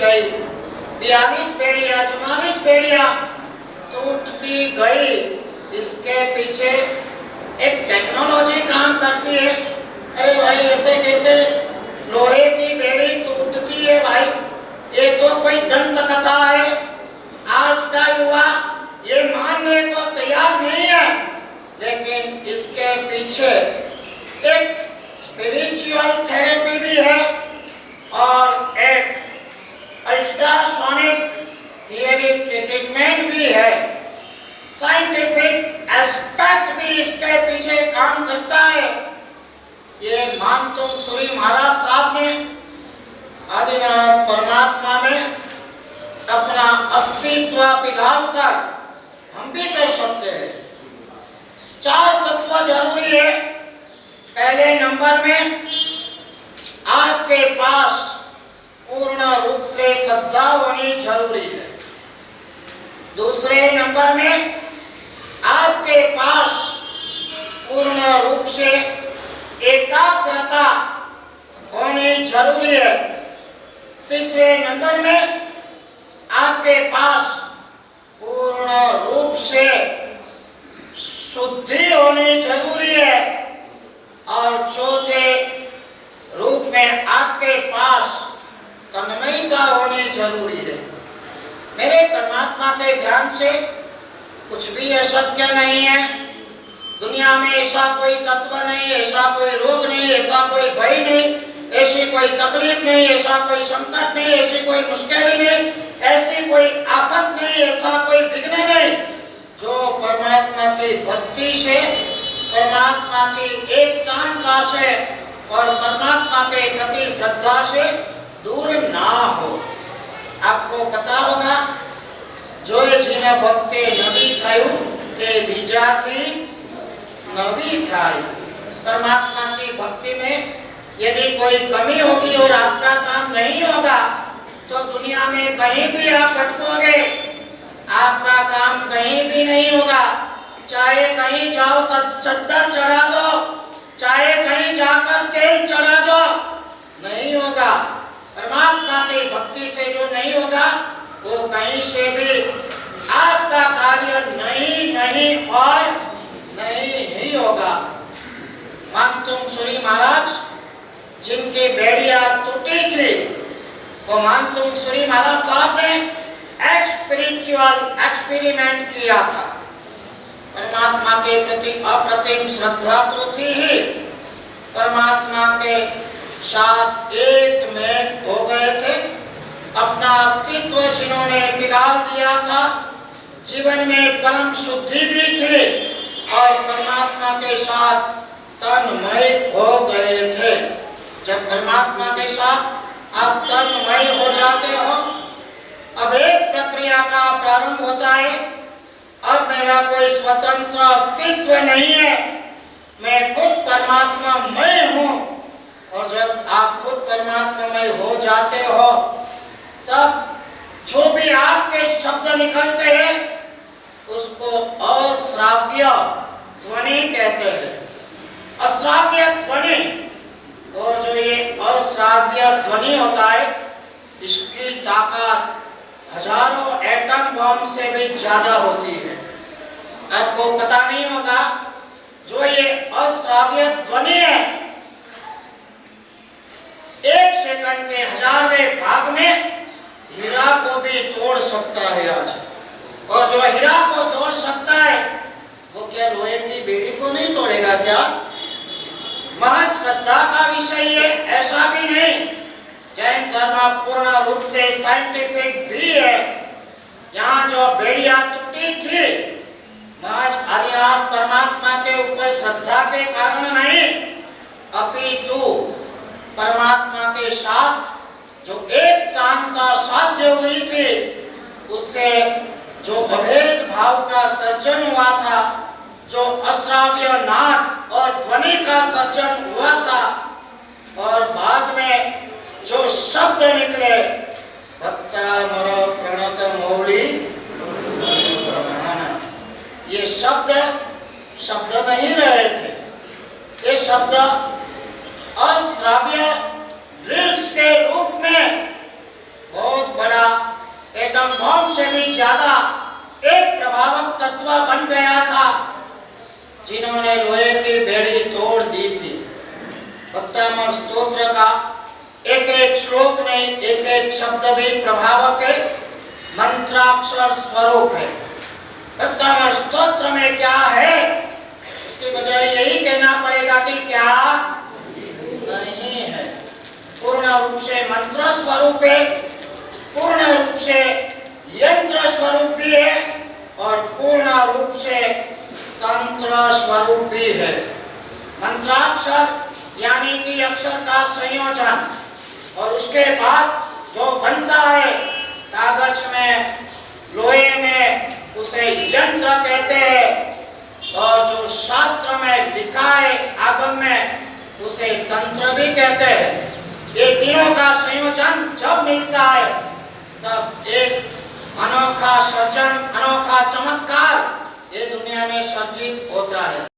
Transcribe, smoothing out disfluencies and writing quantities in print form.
गई, 42 बेड़ियां 44 बेड़ियां टूटती गई। इसके पीछे एक टेक्नोलॉजी काम करती है। अरे भाई ऐसे कैसे लोहे की बेड़ी टूटती है भाई, ये तो कोई दंत कथा है। आज का युवा ये मानने को तैयार नहीं है, लेकिन इसके पीछे एक स्पिरिचुअल थेरेपी भी है और एक अल्ट्रासोनिक थियरी ट्रीटमेंट भी है। साइंटिफिक एस्पेक्ट भी इसके पीछे काम करता है। ये मानतुंग सूरी महाराज साहब ने आदिनाथ परमात्मा में अपना अस्तित्व पिघाल कर हम भी कर सकते हैं। 4 तत्व जरूरी है। पहले नंबर में आपके पास पूर्ण रूप से श्रद्धा होनी जरूरी है। दूसरे नंबर में आपके पास पूर्ण रूप से एकाग्रता होनी जरूरी है। तीसरे नंबर में आपके पास पूर्ण रूप से शुद्धि होनी जरूरी है और चौथे रूप में आपके पास तन्मयता होनी जरूरी है। मेरे परमात्मा के ध्यान से कुछ भी अशक्य नहीं है। दुनिया में ऐसा कोई तत्व नहीं, ऐसा कोई रोग नहीं, ऐसा कोई भय नहीं, ऐसी कोई तकलीफ नहीं, ऐसा कोई संकट नहीं, ऐसी कोई मुश्किल नहीं, ऐसी कोई आफत नहीं, ऐसा कोई विघ्न नहीं जो परमात्मा की भक्ति से, परमात्मा की एकतांता से और परमात्मा के प्रति श्रद्धा से दूर ना हो। आपको पता होगा जो जिने भक्ते नवी थायु ते बीजाथी नवी थाई। परमात्मा की भक्ति में यदि कोई कमी होगी और आपका काम नहीं होगा तो दुनिया में कहीं भी आप भटकोगे, आपका काम कहीं भी नहीं होगा। चाहे कहीं जाओ तो चद्दर चढ़ा दो, चाहे कहीं जाकर तेल चढ़ा दो, नहीं होगा। परमात्मा की भक्ति से जो नहीं होगा वो कहीं से भी आपका कार्य नहीं और नहीं ही होगा। मानतुंग सूरी महाराज जिनकी बेड़ियां टूटी थी, वो मानतुंग सूरी महाराज साहब ने एक स्पिरिचुअल एक्सपेरिमेंट किया था। परमात्मा के प्रति अप्रतिम श्रद्धा तो थी ही, परमात्मा के साथ एक में हो गए थे। अपना अस्तित्व जिन्होंने पिघाल दिया था, जीवन में परम शुद्धि भी थी और परमात्मा के साथ तन्मय हो गए थे। जब परमात्मा के साथ आप तन्मय हो जाते हो, अब एक प्रक्रिया का प्रारंभ होता है। अब मेरा कोई स्वतंत्र अस्तित्व नहीं है, मैं खुद परमात्मा मैं हूँ। और जब आप खुद परमात्मामय हो जाते हो तब जो भी आपके शब्द निकलते हैं उसको अश्राव्य ध्वनि कहते हैं। अश्राव्य ध्वनि, और जो ये अश्राव्य ध्वनि होता है इसकी ताकत हजारों एटम बम से भी ज्यादा होती है। आपको पता नहीं होगा जो ये अश्राव्य ध्वनि है 1 सेकंड के 1000वें भाग में हीरा को भी तोड़ सकता है आज। और जो हीरा को तोड़ सकता है वो क्या लोहे की बेड़ी को नहीं तोड़ेगा क्या? महज श्रद्धा का विषय है ऐसा भी नहीं। जैन धर्म पूर्ण रूप से साइंटिफिक भी है। यहाँ जो बेड़ियां टूटी थी महज आदिनाथ परमात्मा के ऊपर श्रद्धा के कारण नहीं, अपितु परमात्मा के साथ जो एकतांता साध्य हुई थी उससे जो अभेद भाव का सर्जन हुआ था, जो अश्राव्य नाद और ध्वनि का सर्जन हुआ था और बाद में जो शब्द निकले भक्ता मर प्रणत मौली प्रमाण, ये शब्द नहीं रहे थे। ये शब्द अश्राव्य ड्रिल्स के रूप में बहुत एटम बॉम्ब से भी ज्यादा एक प्रभावक तत्व बन गया था, जिन्होंने लोहे की बेड़ी तोड़ दी थी। भक्तामृत स्तोत्र का एक एक श्लोक नहीं, एक एक शब्द भी प्रभावक है, मंत्राक्षर स्वरूप है। भक्तामृत स्तोत्र में क्या है, इसकी बजाय यही कहना पड़ेगा कि क्या नहीं है। पूर्ण रूप से मंत्र स्वरूप है, पूर्ण रूप से यंत्र स्वरूप भी है और पूर्ण रूप से तंत्र स्वरूप भी है। मंत्राक्षर यानी कि अक्षर का संयोजन, और उसके बाद जो बनता है कागज में, लोहे में, उसे यंत्र कहते हैं, और जो शास्त्र में लिखा है आगम में, उसे तंत्र भी कहते हैं। ये तीनों का संयोजन जब मिलता है तब एक अनोखा सर्जन, अनोखा चमत्कार ये दुनिया में सर्जित होता है।